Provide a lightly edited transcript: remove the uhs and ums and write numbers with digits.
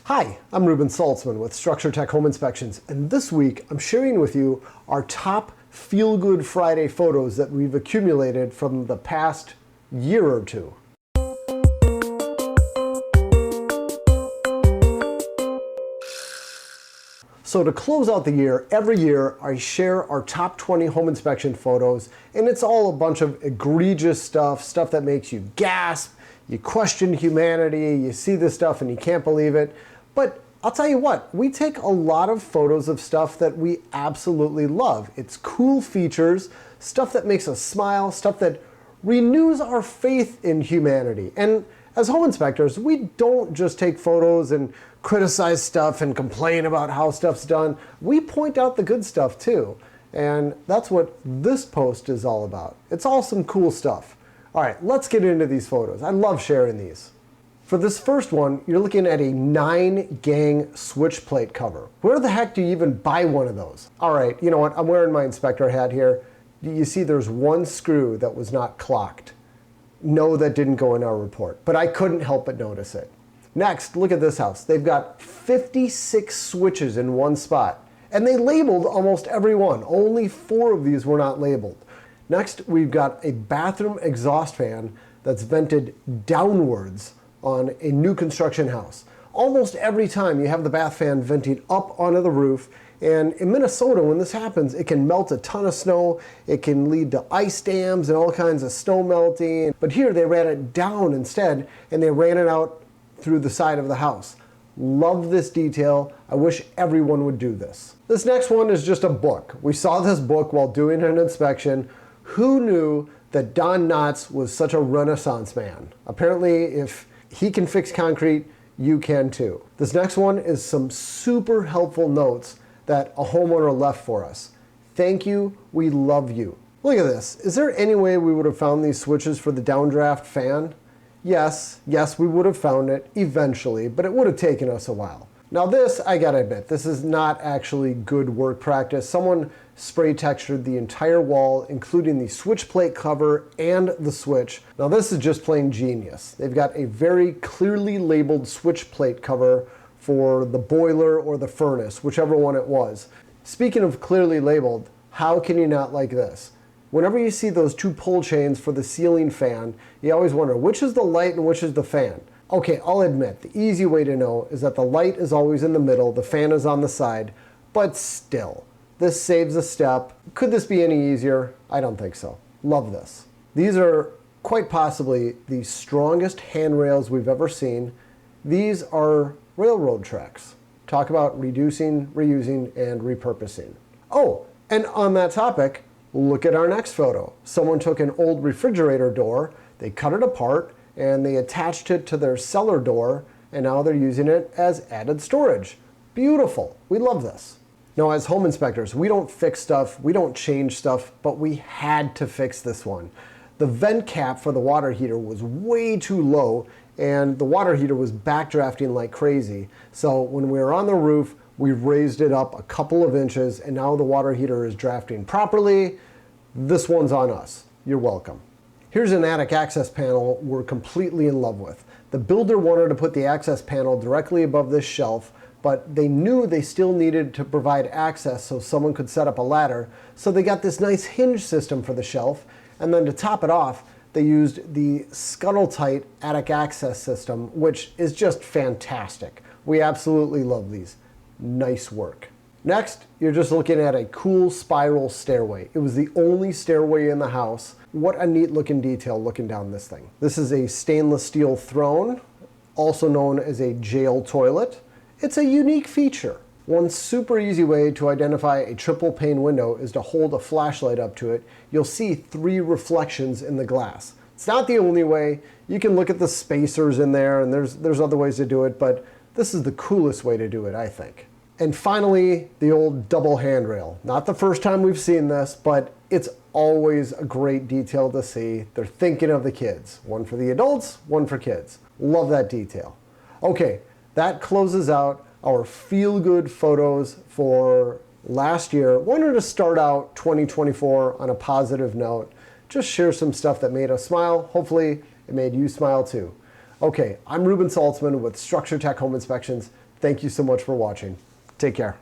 Hi, I'm Ruben Saltzman with Structure Tech Home Inspections, and this week I'm sharing with you our top Feel Good Friday photos that we've accumulated from the past year or two. So to close out the year, every year I share our top 20 home inspection photos, and it's all a bunch of egregious stuff that makes you gasp, you question humanity, you see this stuff and you can't believe it. But I'll tell you what, we take a lot of photos of stuff that we absolutely love. It's cool features, stuff that makes us smile, stuff that renews our faith in humanity. And as home inspectors, we don't just take photos and criticize stuff and complain about how stuff's done. We point out the good stuff too. And that's what this post is all about. It's all some cool stuff. All right, let's get into these photos. I love sharing these. For this first one, you're looking at a 9-gang switch plate cover. Where the heck do you even buy one of those? All right, you know what? I'm wearing my inspector hat here. You see there's one screw that was not clocked. No, that didn't go in our report, but I couldn't help but notice it. Next, look at this house. They've got 56 switches in one spot, and they labeled almost every one. Only 4 of these were not labeled. Next, we've got a bathroom exhaust fan that's vented downwards on a new construction house. Almost every time you have the bath fan venting up onto the roof, and in Minnesota, when this happens, it can melt a ton of snow, it can lead to ice dams and all kinds of snow melting. But here they ran it down instead, and they ran it out through the side of the house. Love this detail. I wish everyone would do this. This next one is just a book. We saw this book while doing an inspection. Who knew that Don Knotts was such a Renaissance man? Apparently, if he can fix concrete, you can too. This next one is some super helpful notes that a homeowner left for us. Thank you, we love you. Look at this. Is there any way we would have found these switches for the downdraft fan? Yes, we would have found it eventually, but it would have taken us a while. Now this, I gotta admit, this is not actually good work practice. Someone spray textured the entire wall, including the switch plate cover and the switch. Now this is just plain genius. They've got a very clearly labeled switch plate cover for the boiler or the furnace, whichever one it was. Speaking of clearly labeled, how can you not like this? Whenever you see those 2 pull chains for the ceiling fan, you always wonder which is the light and which is the fan. Okay, I'll admit, the easy way to know is that the light is always in the middle, the fan is on the side, but still, this saves a step. Could this be any easier? I don't think so. Love this. These are quite possibly the strongest handrails we've ever seen. These are railroad tracks. Talk about reducing, reusing, and repurposing. Oh, and on that topic, look at our next photo. Someone took an old refrigerator door, they cut it apart, and they attached it to their cellar door, and now they're using it as added storage. Beautiful. We love this. Now, as home inspectors, we don't fix stuff, we don't change stuff, but we had to fix this one. The vent cap for the water heater was way too low, and the water heater was backdrafting like crazy. So when we were on the roof, we raised it up a couple of inches, and now the water heater is drafting properly. This one's on us. You're welcome. Here's an attic access panel we're completely in love with. The builder wanted to put the access panel directly above this shelf, but they knew they still needed to provide access so someone could set up a ladder, so they got this nice hinge system for the shelf, and then to top it off, they used the scuttle-tight attic access system, which is just fantastic. We absolutely love these. Nice work. Next, you're just looking at a cool spiral stairway. It was the only stairway in the house. What a neat looking detail looking down this thing. This is a stainless steel throne, also known as a jail toilet. It's a unique feature. One super easy way to identify a triple pane window is to hold a flashlight up to it. You'll see 3 reflections in the glass. It's not the only way. You can look at the spacers in there, and there's other ways to do it, but this is the coolest way to do it, I think. And finally, the old double handrail. Not the first time we've seen this, but it's always a great detail to see. They're thinking of the kids. One for the adults, one for kids. Love that detail. Okay, that closes out our feel-good photos for last year. Wanted to start out 2024 on a positive note. Just share some stuff that made us smile. Hopefully, it made you smile too. Okay, I'm Ruben Saltzman with Structure Tech Home Inspections. Thank you so much for watching. Take care.